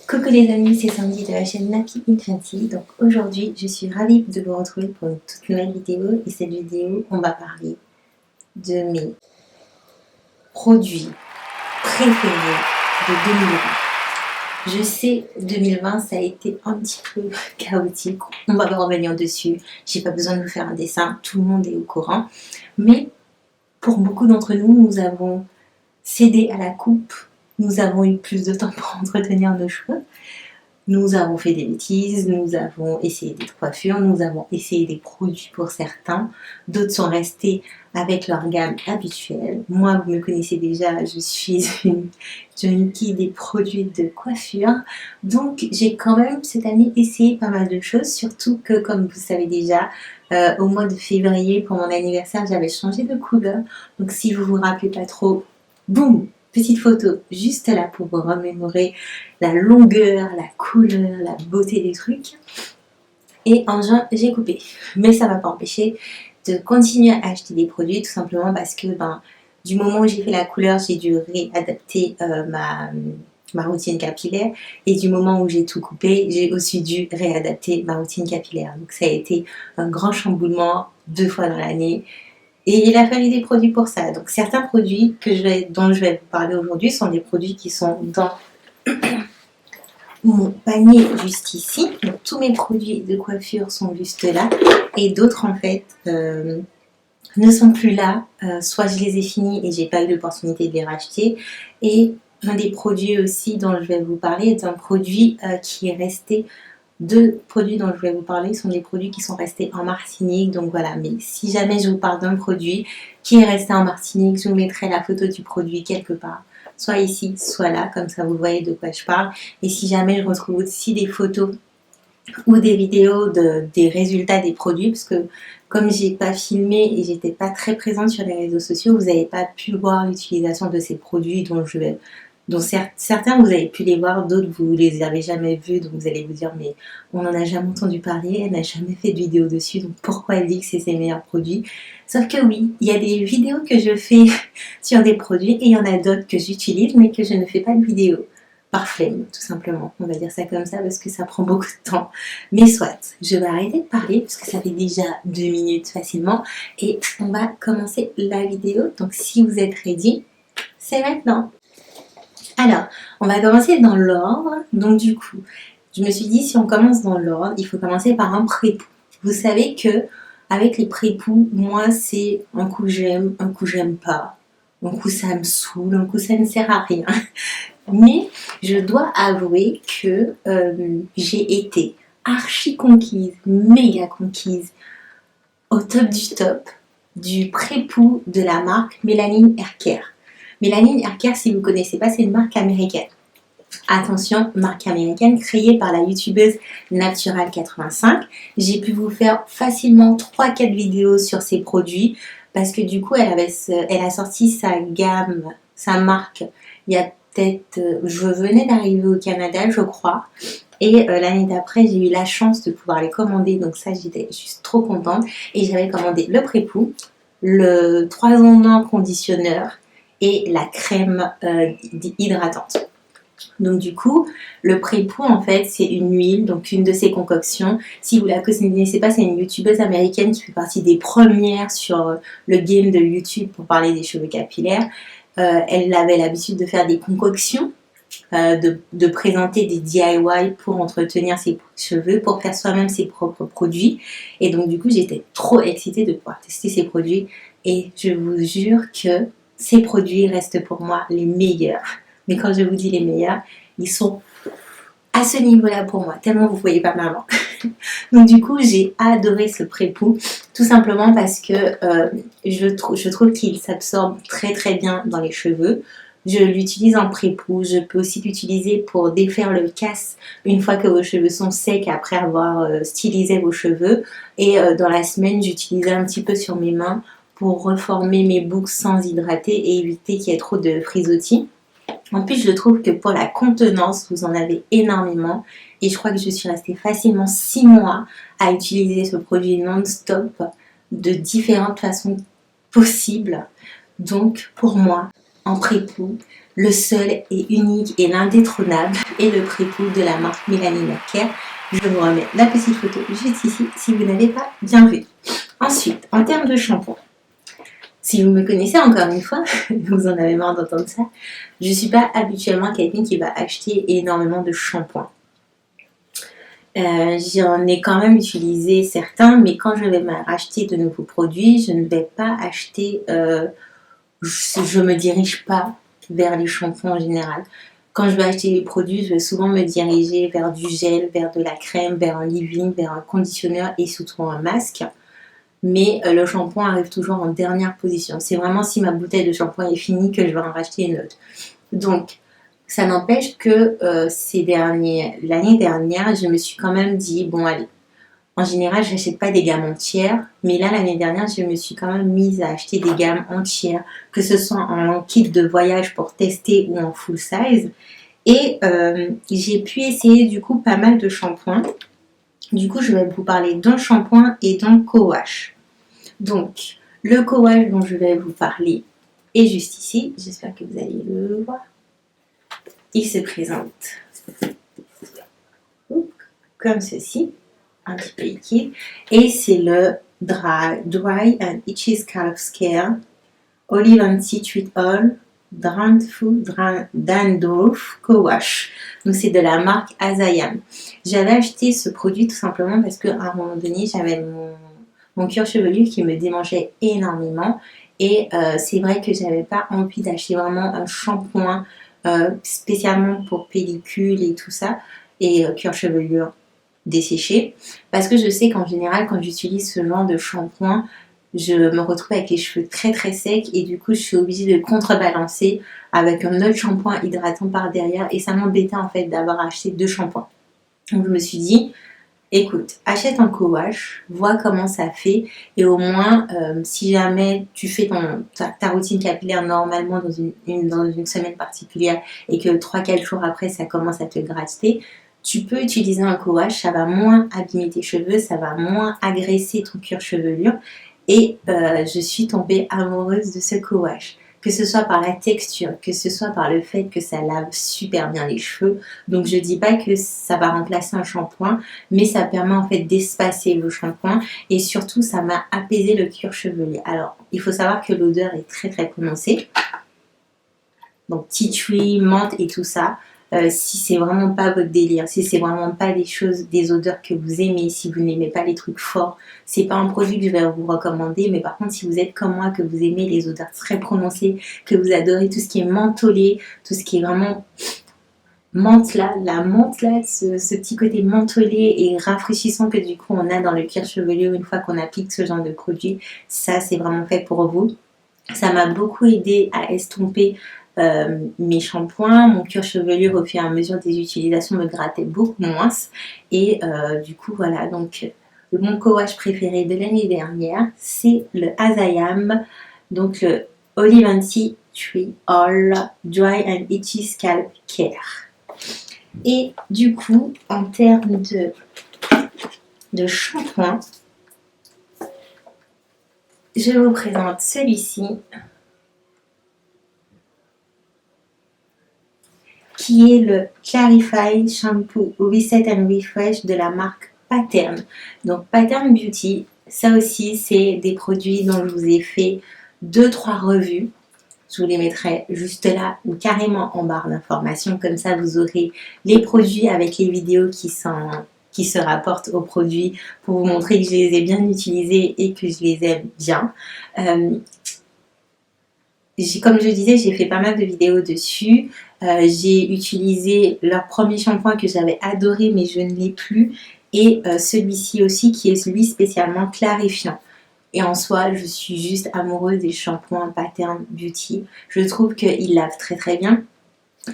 Coucou les amis, c'est Sandy de la chaîne Nappy Infancy. Donc aujourd'hui, je suis ravie de vous retrouver pour une toute nouvelle vidéo. Et cette vidéo, on va parler de mes produits préférés de 2020. Je sais, 2020, ça a été un petit peu chaotique. On va pas revenir dessus. J'ai pas besoin de vous faire un dessin. Tout le monde est au courant. Mais pour beaucoup d'entre nous, nous avons cédé à la coupe. Nous avons eu plus de temps pour entretenir nos cheveux. Nous avons fait des bêtises, nous avons essayé des coiffures, nous avons essayé des produits pour certains. D'autres sont restés avec leur gamme habituelle. Moi, vous me connaissez déjà, je suis une junkie des produits de coiffure. Donc, j'ai quand même cette année essayé pas mal de choses. Surtout que, comme vous savez déjà, au mois de février, pour mon anniversaire, j'avais changé de couleur. Donc, si vous vous rappelez pas trop, boum! Petite photo juste là pour vous remémorer la longueur, la couleur, la beauté des trucs. Et en juin, j'ai coupé. Mais ça ne m'a pas empêché de continuer à acheter des produits, tout simplement parce que du moment où j'ai fait la couleur, j'ai dû réadapter ma routine capillaire. Et du moment où j'ai tout coupé, j'ai aussi dû réadapter ma routine capillaire. Donc ça a été un grand chamboulement 2 fois dans l'année. Et il a fallu des produits pour ça. Donc certains produits dont je vais vous parler aujourd'hui sont des produits qui sont dans mon panier juste ici. Donc tous mes produits de coiffure sont juste là. Et d'autres en fait ne sont plus là. Soit je les ai finis et j'ai pas eu l'opportunité de les racheter. Et un des produits aussi dont je vais vous parler est un produit qui est resté. 2 produits dont je vais vous parler sont des produits qui sont restés en Martinique. Donc voilà, mais si jamais je vous parle d'un produit qui est resté en Martinique, je vous mettrai la photo du produit quelque part. Soit ici, soit là, comme ça vous voyez de quoi je parle. Et si jamais je retrouve aussi des photos ou des vidéos des résultats des produits, parce que comme j'ai pas filmé et j'étais pas très présente sur les réseaux sociaux, vous n'avez pas pu voir l'utilisation de ces produits dont certains vous avez pu les voir, d'autres vous les avez jamais vus, donc vous allez vous dire mais on n'en a jamais entendu parler, elle n'a jamais fait de vidéo dessus, donc pourquoi elle dit que c'est ses meilleurs produits? Sauf que oui, il y a des vidéos que je fais sur des produits et il y en a d'autres que j'utilise mais que je ne fais pas de vidéo. Par flemme, tout simplement. On va dire ça comme ça parce que ça prend beaucoup de temps. Mais soit, je vais arrêter de parler parce que ça fait déjà 2 minutes facilement et on va commencer la vidéo. Donc si vous êtes ready, c'est maintenant. Alors, on va commencer dans l'ordre. Donc du coup, je me suis dit si on commence dans l'ordre, il faut commencer par un pré-pou. Vous savez que avec les pré-pou, moi c'est un coup j'aime, un coup j'aime pas. Un coup ça me saoule, un coup ça ne sert à rien. Mais je dois avouer que j'ai été archi conquise, méga conquise, au top du pré-pou de la marque Melanin Haircare. Melanin Haircare, si vous ne connaissez pas, c'est une marque américaine. Attention, marque américaine créée par la youtubeuse Natural85. J'ai pu vous faire facilement 3-4 vidéos sur ces produits parce que du coup, elle a sorti sa gamme, sa marque, il y a peut-être, je venais d'arriver au Canada, je crois. Et l'année d'après, j'ai eu la chance de pouvoir les commander. Donc ça, j'étais juste trop contente. Et j'avais commandé le pré-pou, le 3 en 1 conditionneur et la crème hydratante. Donc du coup, le pré-pou en fait c'est une huile, donc une de ses concoctions. Si vous la connaissez pas, c'est une youtubeuse américaine qui fait partie des premières sur le game de YouTube pour parler des cheveux capillaires. Elle avait l'habitude de faire des concoctions, de présenter des DIY pour entretenir ses cheveux, pour faire soi-même ses propres produits. Et donc du coup j'étais trop excitée de pouvoir tester ces produits et je vous jure que ces produits restent pour moi les meilleurs. Mais quand je vous dis les meilleurs, ils sont à ce niveau-là pour moi, tellement vous ne voyez pas maman. Donc du coup, j'ai adoré ce pré-pou, tout simplement parce que je trouve qu'il s'absorbe très très bien dans les cheveux. Je l'utilise en pré-pou, je peux aussi l'utiliser pour défaire le casse une fois que vos cheveux sont secs après avoir stylisé vos cheveux. Et dans la semaine, j'utilisais un petit peu sur mes mains pour reformer mes boucles sans hydrater et éviter qu'il y ait trop de frisottis. En plus, je trouve que pour la contenance, vous en avez énormément. Et je crois que je suis restée facilement 6 mois à utiliser ce produit non-stop de différentes façons possibles. Donc, pour moi, en pré-pou, le seul et unique et l'indétrônable est le prépoux de la marque Melanina Care. Je vous remets la petite photo juste ici si vous n'avez pas bien vu. Ensuite, en termes de shampoing, si vous me connaissez encore une fois, vous en avez marre d'entendre ça, je ne suis pas habituellement quelqu'un qui va acheter énormément de shampoing. J'en ai quand même utilisé certains, mais quand je vais racheter de nouveaux produits, je ne vais pas acheter, je me dirige pas vers les shampoings en général. Quand je vais acheter les produits, je vais souvent me diriger vers du gel, vers de la crème, vers un leave-in, vers un conditionneur et surtout un masque. Mais le shampoing arrive toujours en dernière position. C'est vraiment si ma bouteille de shampoing est finie que je vais en racheter une autre. Donc, ça n'empêche que l'année dernière, je me suis quand même dit, bon allez, en général, je n'achète pas des gammes entières, mais là, l'année dernière, je me suis quand même mise à acheter des gammes entières, que ce soit en kit de voyage pour tester ou en full size. Et j'ai pu essayer du coup pas mal de shampoings. Du coup, je vais vous parler d'un shampoing et d'un co-wash. Donc, le co-wash dont je vais vous parler est juste ici. J'espère que vous allez le voir. Il se présente comme ceci, un petit peu liquide. Et c'est le Dry and Itchy Scalp Care Olive and Tea Treat All Dandruff Co-Wash. Donc c'est de la marque Azayam. J'avais acheté ce produit tout simplement parce qu'à un moment donné, j'avais mon cuir chevelu qui me démangeait énormément. Et c'est vrai que j'avais pas envie d'acheter vraiment un shampoing spécialement pour pellicule et tout ça. Et cuir chevelu desséché. Parce que je sais qu'en général, quand j'utilise ce genre de shampoing, je me retrouve avec les cheveux très très secs et du coup je suis obligée de contrebalancer avec un autre shampoing hydratant par derrière et ça m'embêtait en fait d'avoir acheté 2 shampoings. Donc je me suis dit, écoute, achète un co-wash, vois comment ça fait et au moins si jamais tu fais ta routine capillaire normalement dans une semaine particulière et que 3-4 jours après ça commence à te gratter, tu peux utiliser un co-wash, ça va moins abîmer tes cheveux, ça va moins agresser ton cuir chevelu. Et je suis tombée amoureuse de ce co-wash, que ce soit par la texture, que ce soit par le fait que ça lave super bien les cheveux. Donc je dis pas que ça va remplacer un shampoing, mais ça permet en fait d'espacer le shampoing et surtout ça m'a apaisé le cuir chevelu. Alors il faut savoir que l'odeur est très très prononcée. Donc tea tree, menthe et tout ça. Si c'est vraiment pas votre délire, si c'est vraiment pas des odeurs que vous aimez, si vous n'aimez pas les trucs forts, c'est pas un produit que je vais vous recommander. Mais par contre, si vous êtes comme moi, que vous aimez les odeurs très prononcées, que vous adorez tout ce qui est mentholé, tout ce qui est vraiment menthe là, la menthe là, ce petit côté mentholé et rafraîchissant que du coup on a dans le cuir chevelu une fois qu'on applique ce genre de produit, ça c'est vraiment fait pour vous. Ça m'a beaucoup aidé à estomper mes shampoings, mon cuir chevelu au fur et à mesure des utilisations me grattait beaucoup moins et du coup voilà, donc mon co-wash préféré de l'année dernière c'est le Azayam, donc le Olive and Tea Tree All Dry and Itchy Scalp Care. Et du coup en termes de shampoing, je vous présente celui-ci qui est le Clarify Shampoo Reset and Refresh de la marque Pattern. Donc Pattern Beauty, ça aussi c'est des produits dont je vous ai fait 2-3 revues. Je vous les mettrai juste là ou carrément en barre d'informations. Comme ça vous aurez les produits avec les vidéos qui se rapportent aux produits pour vous montrer que je les ai bien utilisés et que je les aime bien. Comme je disais, j'ai fait pas mal de vidéos dessus. J'ai utilisé leur premier shampoing que j'avais adoré mais je ne l'ai plus. Et celui-ci aussi qui est celui spécialement clarifiant. Et en soi, je suis juste amoureuse des shampoings Pattern Beauty. Je trouve qu'ils lavent très très bien.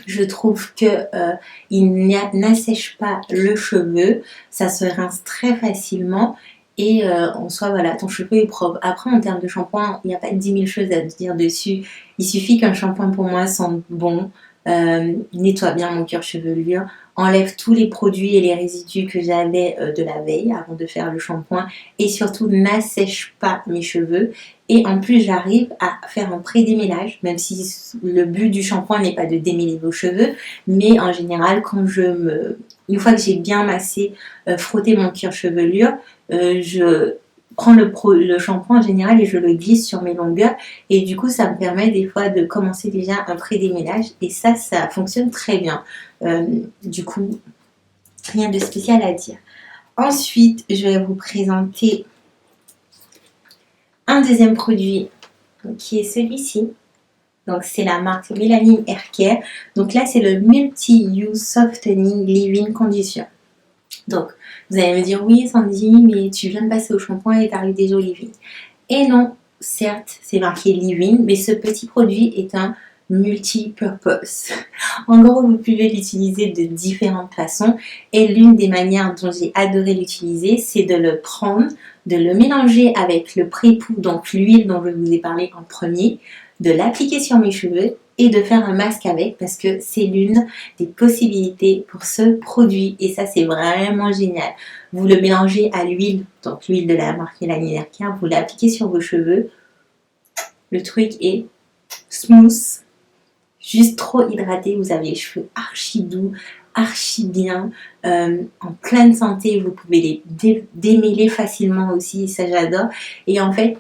Je trouve qu'ils n'assèchent pas le cheveu. Ça se rince très facilement. Et en soi, voilà, ton cheveu est propre. Après, en termes de shampoing, il n'y a pas 10 000 choses à dire dessus. Il suffit qu'un shampoing pour moi sente bon, nettoie bien mon cuir chevelu. enlève tous les produits et les résidus que j'avais de la veille avant de faire le shampoing et surtout n'assèche pas mes cheveux. Et en plus, j'arrive à faire un pré-démêlage, même si le but du shampoing n'est pas de démêler vos cheveux, mais en général, une fois que j'ai bien massé, frotté mon cuir chevelure, je prends le shampoing en général et je le glisse sur mes longueurs et du coup ça me permet des fois de commencer déjà un pré-démêlage et ça fonctionne très bien. Du coup, rien de spécial à dire. Ensuite, je vais vous présenter un deuxième produit qui est celui-ci. Donc c'est la marque Mélanine Hair Care. Donc là c'est le Multi-Use Softening Leave-In Condition. Donc vous allez me dire oui Sandy, mais tu viens de passer au shampoing et t'arrives déjà au leave-in. Et non, certes c'est marqué leave-in, mais ce petit produit est un multi-purpose. En gros, vous pouvez l'utiliser de différentes façons et l'une des manières dont j'ai adoré l'utiliser, c'est de le prendre, de le mélanger avec le pré-poux, donc l'huile dont je vous ai parlé en premier, de l'appliquer sur mes cheveux et de faire un masque avec parce que c'est l'une des possibilités pour ce produit et ça c'est vraiment génial. Vous le mélangez à l'huile, donc l'huile de la marque Mélanine Hair Care, vous l'appliquez sur vos cheveux, le truc est smooth, juste trop hydraté, vous avez les cheveux archi doux, archi bien, en pleine santé, vous pouvez les démêler facilement aussi, ça j'adore. Et en fait,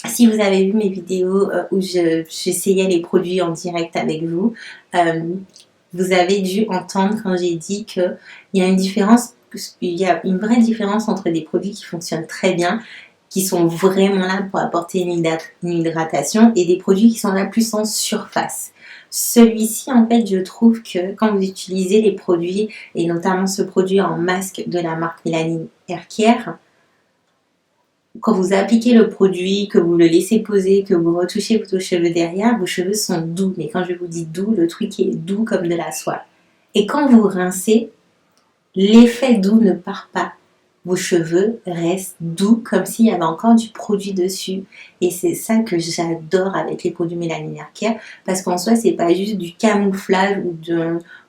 si vous avez vu mes vidéos où j'essayais les produits en direct avec vous, vous avez dû entendre quand j'ai dit qu'il y a une vraie différence entre des produits qui fonctionnent très bien, qui sont vraiment là pour apporter une hydratation et des produits qui sont là plus en surface. Celui-ci, en fait, je trouve que quand vous utilisez les produits, et notamment ce produit en masque de la marque Mélanine Hair Care, quand vous appliquez le produit, que vous le laissez poser, que vous retouchez vos cheveux derrière, vos cheveux sont doux. Mais quand je vous dis doux, le truc est doux comme de la soie. Et quand vous rincez, l'effet doux ne part pas. Vos cheveux restent doux comme s'il y avait encore du produit dessus. Et c'est ça que j'adore avec les produits Mélanine Hair Care. Parce qu'en soi, c'est pas juste du camouflage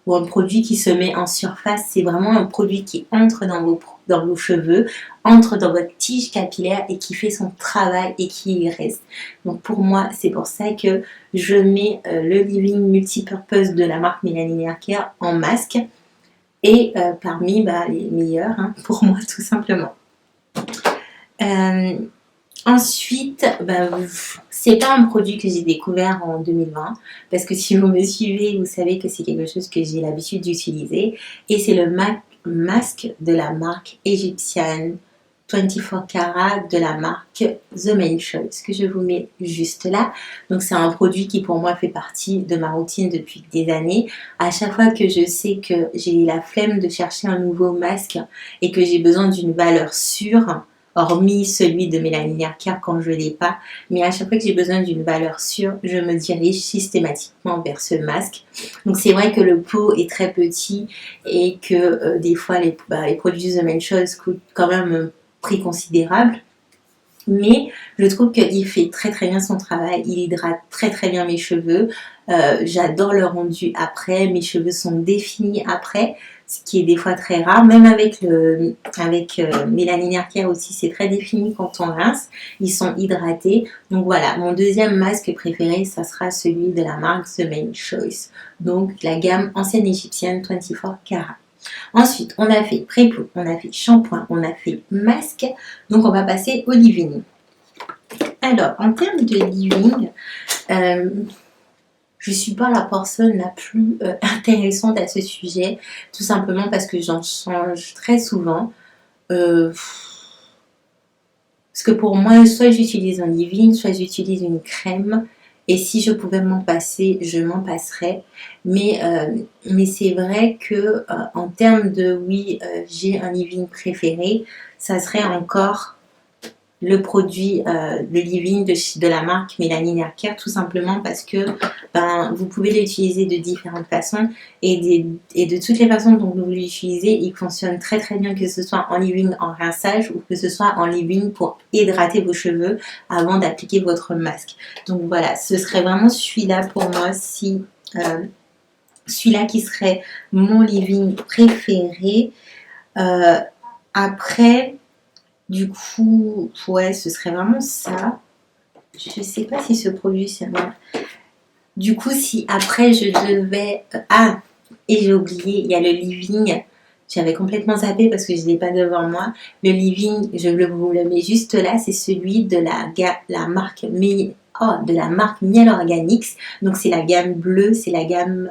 ou un produit qui se met en surface. C'est vraiment un produit qui entre dans vos cheveux, entre dans votre tige capillaire et qui fait son travail et qui y reste. Donc pour moi, c'est pour ça que je mets le Leave-In Multi-Purpose de la marque Mélanine Hair Care en masque. Et parmi les meilleurs, pour moi tout simplement. Ensuite, c'est pas un produit que j'ai découvert en 2020, parce que si vous me suivez, vous savez que c'est quelque chose que j'ai l'habitude d'utiliser, et c'est le masque de la marque égyptienne 24 Karat de la marque The Mane Choice, que je vous mets juste là. Donc c'est un produit qui pour moi fait partie de ma routine depuis des années. À chaque fois que je sais que j'ai la flemme de chercher un nouveau masque et que j'ai besoin d'une valeur sûre, hormis celui de Mélanine Hair Care quand je ne l'ai pas, mais à chaque fois que j'ai besoin d'une valeur sûre, je me dirige systématiquement vers ce masque. Donc c'est vrai que le pot est très petit et que des fois les produits The Mane Choice coûtent quand même prix considérable, mais je trouve qu'il fait très très bien son travail, il hydrate très très bien mes cheveux, j'adore le rendu après, mes cheveux sont définis après, ce qui est des fois très rare, même avec Mélanine Hair Care aussi, c'est très défini quand on rince, ils sont hydratés. Donc voilà, mon deuxième masque préféré, ça sera celui de la marque The Mane Choice, donc la gamme ancienne égyptienne 24 Karat. Ensuite, on a fait pré-poux, on a fait shampoing, on a fait masque. Donc, on va passer au leave-in. Alors, en termes de leave-in, je ne suis pas la personne la plus intéressante à ce sujet. Tout simplement parce que j'en change très souvent. Parce que pour moi, soit j'utilise un leave-in, soit j'utilise une crème. Et si je pouvais m'en passer, je m'en passerais. Mais c'est vrai que en termes de j'ai un leave-in préféré, ça serait encore le produit, le leave-in de la marque Mélanine Hair Care, tout simplement parce que vous pouvez l'utiliser de différentes façons et de toutes les façons dont vous l'utilisez, il fonctionne très très bien, que ce soit en leave-in en rinçage ou que ce soit en leave-in pour hydrater vos cheveux avant d'appliquer votre masque. Donc voilà, ce serait vraiment celui-là pour moi si celui-là qui serait mon leave-in préféré. Après, du coup, ouais, ce serait vraiment ça. Je sais pas si ce produit, c'est moi. Du coup, si après je devais... Ah, et j'ai oublié, il y a le living. J'avais complètement zappé parce que je ne l'ai pas devant moi. Le living, vous le mets juste là, c'est celui de la marque de la marque Miel Organics. Donc c'est la gamme bleue, c'est la gamme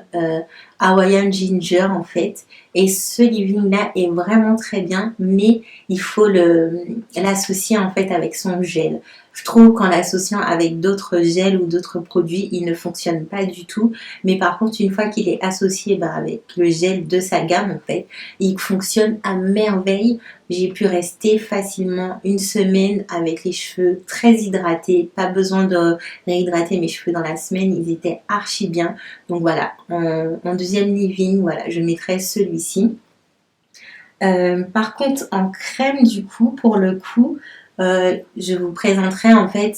Hawaiian Ginger en fait. Et ce living là est vraiment très bien, mais il faut l'associer en fait avec son gel. Je trouve qu'en l'associant avec d'autres gels ou d'autres produits, il ne fonctionne pas du tout. Mais par contre, une fois qu'il est associé avec le gel de sa gamme, en fait, il fonctionne à merveille. J'ai pu rester facilement une semaine avec les cheveux très hydratés. Pas besoin de réhydrater mes cheveux dans la semaine. Ils étaient archi bien. Donc voilà, en deuxième leave-in, voilà, je mettrai celui-ci. Par contre, en crème, du coup, pour le coup, je vous présenterai en fait,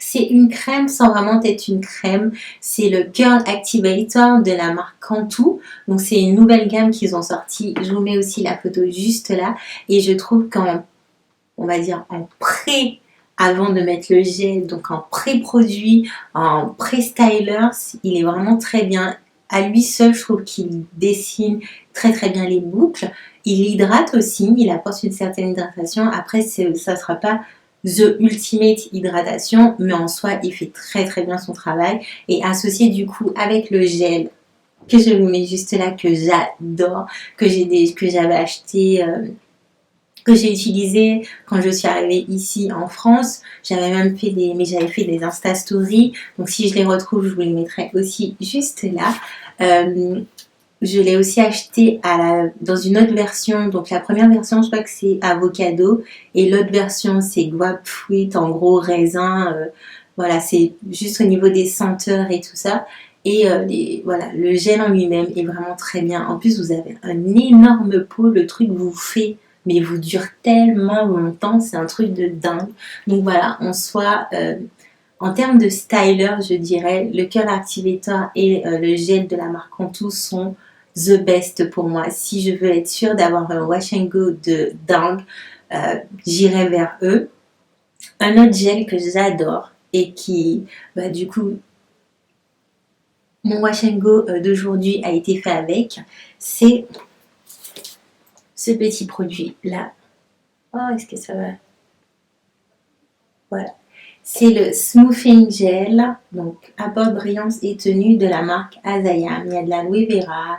c'est une crème sans vraiment être une crème. C'est le Curl Activator de la marque Cantu. Donc c'est une nouvelle gamme qu'ils ont sortie. Je vous mets aussi la photo juste là. Et je trouve on va dire en pré, avant de mettre le gel, donc en pré-produit, en pré-styler, il est vraiment très bien. À lui seul, je trouve qu'il dessine très très bien les boucles. Il hydrate aussi, il apporte une certaine hydratation. Après, ça ne sera pas the ultimate hydratation, mais en soi, il fait très très bien son travail. Et associé du coup avec le gel que je vous mets juste là, que j'adore, que j'avais acheté... que j'ai utilisé quand je suis arrivée ici en France. J'avais même fait j'avais fait des Insta Stories. Donc si je les retrouve, je vous les mettrai aussi juste là. Je l'ai aussi acheté dans une autre version. Donc la première version, je crois que c'est avocado. Et l'autre version, c'est grapefruit, en gros raisin. Voilà, c'est juste au niveau des senteurs et tout ça. Et voilà, le gel en lui-même est vraiment très bien. En plus, vous avez un énorme pot. Le truc vous fait, mais vous dure tellement longtemps. C'est un truc de dingue. Donc voilà, en termes de styler, je dirais, le Curl Activator et le gel de la marque Cantu sont the best pour moi. Si je veux être sûre d'avoir un wash and go de dingue, j'irai vers eux. Un autre gel que j'adore et qui, du coup, mon wash and go d'aujourd'hui a été fait avec, c'est ce petit produit là. Oh, est-ce que ça va? Voilà. C'est le Smoothing Gel, donc apport brillance et tenue de la marque Azayam. Il y a de l'aloe vera,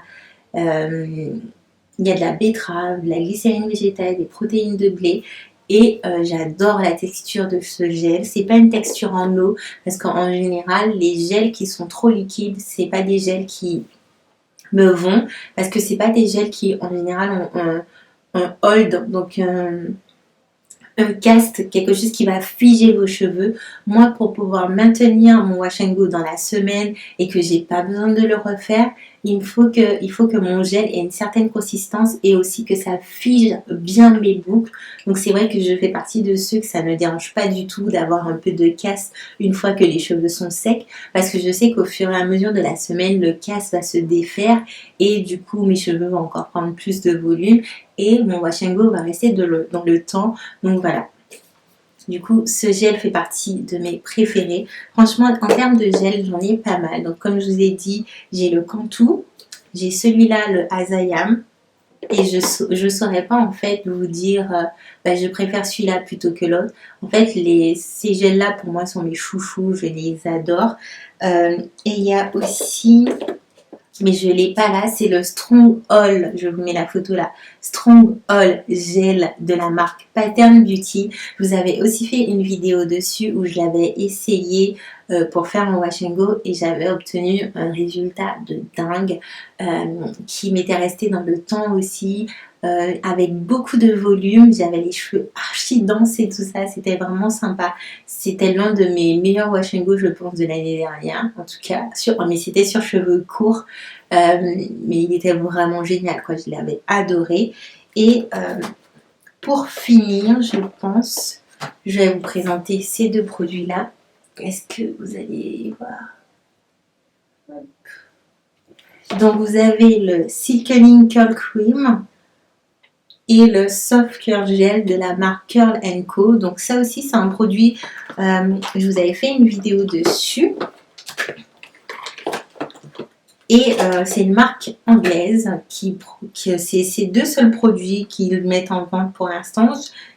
il y a de la betterave, de la glycérine végétale, des protéines de blé. Et j'adore la texture de ce gel. C'est pas une texture en eau, parce qu'en général, les gels qui sont trop liquides, c'est pas des gels qui me vont, parce que c'est pas des gels qui en général ont un hold, donc un cast, quelque chose qui va figer vos cheveux. Moi, pour pouvoir maintenir mon wash and go dans la semaine et que j'ai pas besoin de le refaire, il faut que mon gel ait une certaine consistance et aussi que ça fige bien mes boucles. Donc c'est vrai que je fais partie de ceux que ça ne dérange pas du tout d'avoir un peu de casse une fois que les cheveux sont secs, parce que je sais qu'au fur et à mesure de la semaine, le casse va se défaire et du coup mes cheveux vont encore prendre plus de volume et mon wash and go va rester dans le temps. Donc voilà. Du coup, ce gel fait partie de mes préférés. Franchement, en termes de gel, j'en ai pas mal. Donc, comme je vous ai dit, j'ai le Cantu, j'ai celui-là, le Azayam. Et je saurais pas en fait vous dire je préfère celui-là plutôt que l'autre. En fait, ces gels-là pour moi sont mes chouchous, je les adore. Et il y a aussi, mais je l'ai pas là, c'est le Strong All, je vous mets la photo là, Strong All Gel de la marque Pattern Beauty. Je vous avais aussi fait une vidéo dessus où je l'avais essayé pour faire mon wash and go et j'avais obtenu un résultat de dingue qui m'était resté dans le temps aussi, avec beaucoup de volume. J'avais les cheveux archi denses et tout ça, c'était vraiment sympa. C'était l'un de mes meilleurs wash and go, je pense, de l'année dernière, en tout cas, mais c'était sur cheveux courts. Mais il était vraiment génial, quoi. Je l'avais adoré. Et pour finir, je pense, je vais vous présenter ces deux produits-là. Est-ce que vous allez voir? Hop. Donc vous avez le Silkening Curl Cream et le Soft Curl Gel de la marque Curl Co. Donc ça aussi c'est un produit, je vous avais fait une vidéo dessus. Et c'est une marque anglaise c'est ces deux seuls produits qu'ils mettent en vente pour l'instant.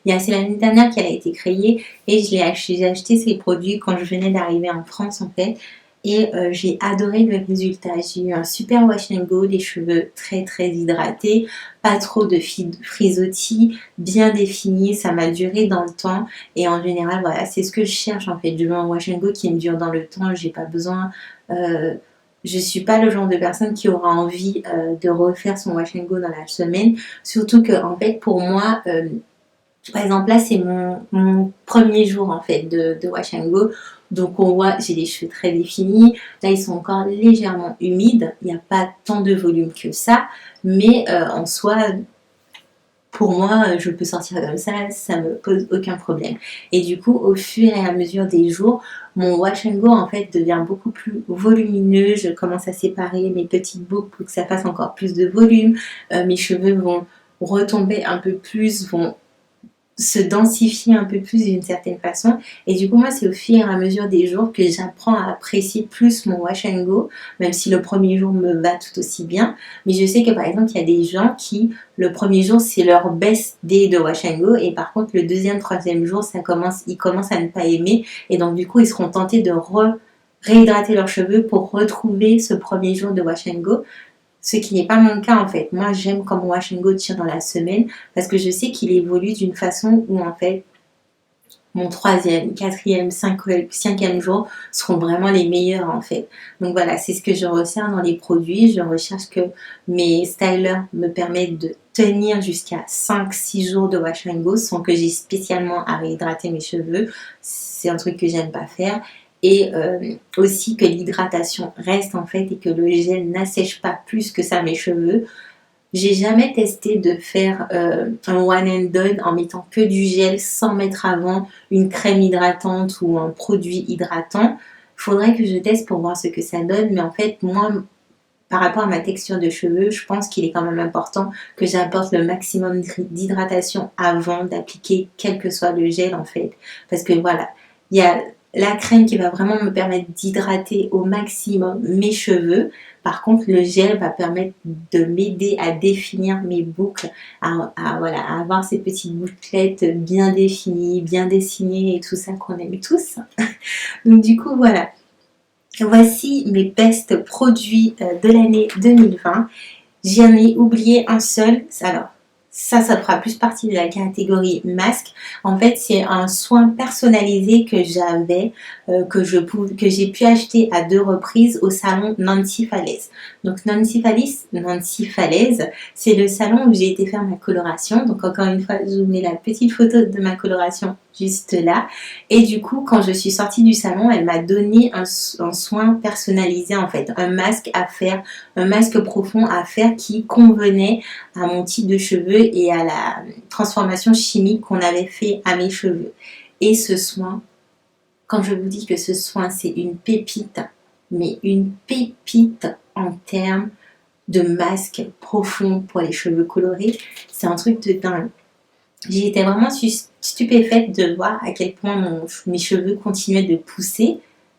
C'est l'année dernière qu'elle a été créée et j'ai acheté ces produits quand je venais d'arriver en France en fait. Et j'ai adoré le résultat. J'ai eu un super wash and go, des cheveux très très hydratés, pas trop de frisottis, bien définis, ça m'a duré dans le temps. Et en général, voilà, c'est ce que je cherche en fait. Je veux un wash and go qui me dure dans le temps, j'ai pas besoin... je ne suis pas le genre de personne qui aura envie de refaire son wash and go dans la semaine. Surtout que, en fait, pour moi, par exemple, là, c'est mon premier jour, en fait, de wash and go. Donc, on voit, j'ai les cheveux très définis. Là, ils sont encore légèrement humides. Il n'y a pas tant de volume que ça. Mais en soi... Pour moi, je peux sortir comme ça me pose aucun problème. Et du coup, au fur et à mesure des jours, mon wash and go en fait devient beaucoup plus volumineux. Je commence à séparer mes petites boucles pour que ça fasse encore plus de volume. Mes cheveux vont retomber un peu plus, vont se densifier un peu plus d'une certaine façon. Et du coup, moi, c'est au fur et à mesure des jours que j'apprends à apprécier plus mon wash and go, même si le premier jour me va tout aussi bien. Mais je sais que, par exemple, il y a des gens qui, le premier jour, c'est leur best day de wash and go. Et par contre, le deuxième, troisième jour, ils commencent à ne pas aimer. Et donc, du coup, ils seront tentés de réhydrater leurs cheveux pour retrouver ce premier jour de wash and go. Ce qui n'est pas mon cas en fait. Moi j'aime quand mon wash and go tire dans la semaine parce que je sais qu'il évolue d'une façon où en fait mon troisième, quatrième, cinquième jour seront vraiment les meilleurs en fait. Donc voilà, c'est ce que je recherche dans les produits. Je recherche que mes stylers me permettent de tenir jusqu'à 5-6 jours de wash and go sans que j'ai spécialement à réhydrater mes cheveux. C'est un truc que j'aime pas faire. Et aussi que l'hydratation reste en fait et que le gel n'assèche pas plus que ça mes cheveux. J'ai jamais testé de faire un one and done en mettant que du gel sans mettre avant une crème hydratante ou un produit hydratant. Faudrait que je teste pour voir ce que ça donne, mais en fait moi par rapport à ma texture de cheveux, je pense qu'il est quand même important que j'apporte le maximum d'hydratation avant d'appliquer quel que soit le gel en fait. Parce que voilà, il y a la crème qui va vraiment me permettre d'hydrater au maximum mes cheveux. Par contre, le gel va permettre de m'aider à définir mes boucles, voilà, à avoir ces petites bouclettes bien définies, bien dessinées et tout ça qu'on aime tous. Donc du coup, voilà. Voici mes best produits de l'année 2020. J'en ai oublié un seul. Alors, ça fera plus partie de la catégorie masque. En fait, c'est un soin personnalisé que j'avais, que j'ai pu acheter à 2 reprises au salon Nancy Falaise. Donc Nancy Falaise, c'est le salon où j'ai été faire ma coloration. Donc encore une fois, je vous mets la petite photo de ma coloration juste là. Et du coup, quand je suis sortie du salon, elle m'a donné un soin personnalisé en fait, un masque profond à faire qui convenait à mon type de cheveux et à la transformation chimique qu'on avait fait à mes cheveux. Et ce soin, quand je vous dis que ce soin c'est une pépite, mais une pépite en termes de masque profond pour les cheveux colorés, c'est un truc de dingue. J'ai été vraiment stupéfaite de voir à quel point mes cheveux continuaient de pousser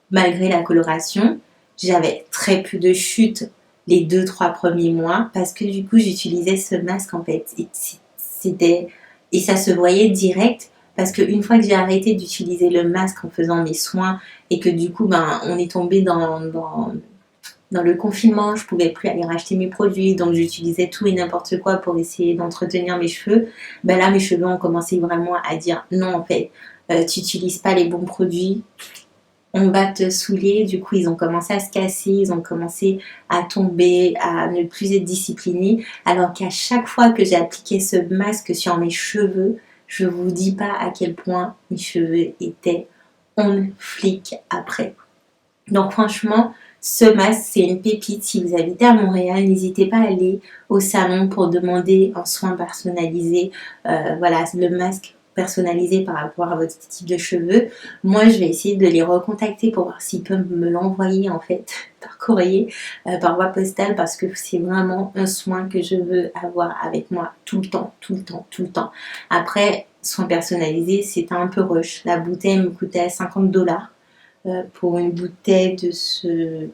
malgré la coloration. J'avais très peu de chutes les 2-3 premiers mois parce que du coup j'utilisais ce masque en fait. Et ça se voyait direct parce qu'une fois que j'ai arrêté d'utiliser le masque en faisant mes soins et que du coup on est tombé dans le confinement, je pouvais plus aller racheter mes produits, donc j'utilisais tout et n'importe quoi pour essayer d'entretenir mes cheveux. Là, mes cheveux ont commencé vraiment à dire non, en fait, tu n'utilises pas les bons produits, on va te saouler. Du coup, ils ont commencé à se casser, ils ont commencé à tomber, à ne plus être disciplinés. Alors qu'à chaque fois que j'ai appliqué ce masque sur mes cheveux, je vous dis pas à quel point mes cheveux étaient on flic après. Donc franchement, ce masque, c'est une pépite. Si vous habitez à Montréal, n'hésitez pas à aller au salon pour demander un soin personnalisé. Voilà, le masque personnalisé par rapport à votre type de cheveux. Moi, je vais essayer de les recontacter pour voir s'ils peuvent me l'envoyer en fait par courrier, par voie postale, parce que c'est vraiment un soin que je veux avoir avec moi tout le temps, tout le temps, tout le temps. Après, soin personnalisé, c'est un peu rush. La bouteille me coûtait 50$ pour une bouteille de ce,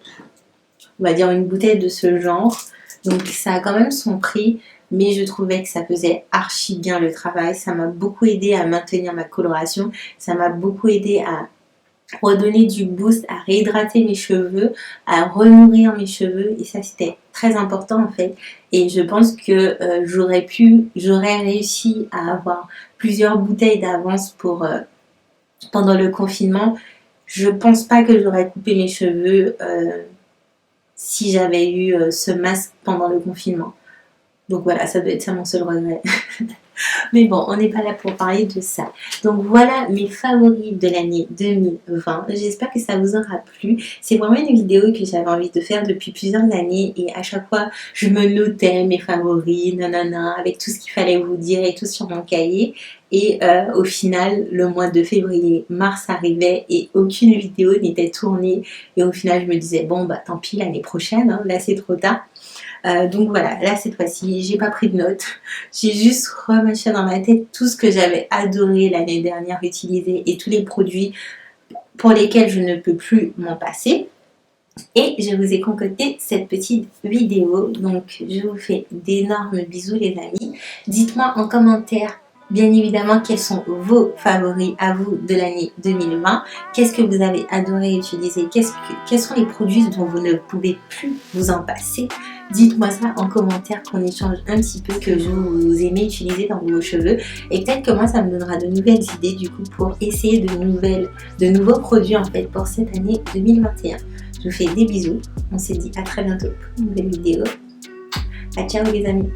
on va dire une bouteille de ce genre. Donc ça a quand même son prix, mais je trouvais que ça faisait archi bien le travail. Ça m'a beaucoup aidé à maintenir ma coloration, ça m'a beaucoup aidé à redonner du boost, à réhydrater mes cheveux, à renourrir mes cheveux, et ça c'était très important en fait. Et je pense que j'aurais réussi à avoir plusieurs bouteilles d'avance pour pendant le confinement. Je pense pas que j'aurais coupé mes cheveux si j'avais eu ce masque pendant le confinement. Donc voilà, ça doit être ça mon seul regret. Mais bon, on n'est pas là pour parler de ça. Donc voilà mes favoris de l'année 2020. J'espère que ça vous aura plu. C'est vraiment une vidéo que j'avais envie de faire depuis plusieurs années. Et à chaque fois, je me notais mes favoris, nanana, avec tout ce qu'il fallait vous dire et tout sur mon cahier. Et au final, le mois de février, mars arrivait et aucune vidéo n'était tournée. Et au final, je me disais, bon, bah tant pis, l'année prochaine, hein, là c'est trop tard. Donc voilà, là cette fois-ci, j'ai pas pris de notes. J'ai juste remâché dans ma tête tout ce que j'avais adoré l'année dernière utiliser et tous les produits pour lesquels je ne peux plus m'en passer. Et je vous ai concocté cette petite vidéo. Donc je vous fais d'énormes bisous les amis. Dites-moi en commentaire bien évidemment quels sont vos favoris à vous de l'année 2020. Qu'est-ce que vous avez adoré utiliser? Quels sont les produits dont vous ne pouvez plus vous en passer? Dites-moi ça en commentaire, qu'on échange un petit peu, que vous aimez utiliser dans vos cheveux. Et peut-être que moi ça me donnera de nouvelles idées du coup pour essayer de nouveaux produits en fait pour cette année 2021. Je vous fais des bisous. On se dit à très bientôt pour une nouvelle vidéo. Ciao les amis.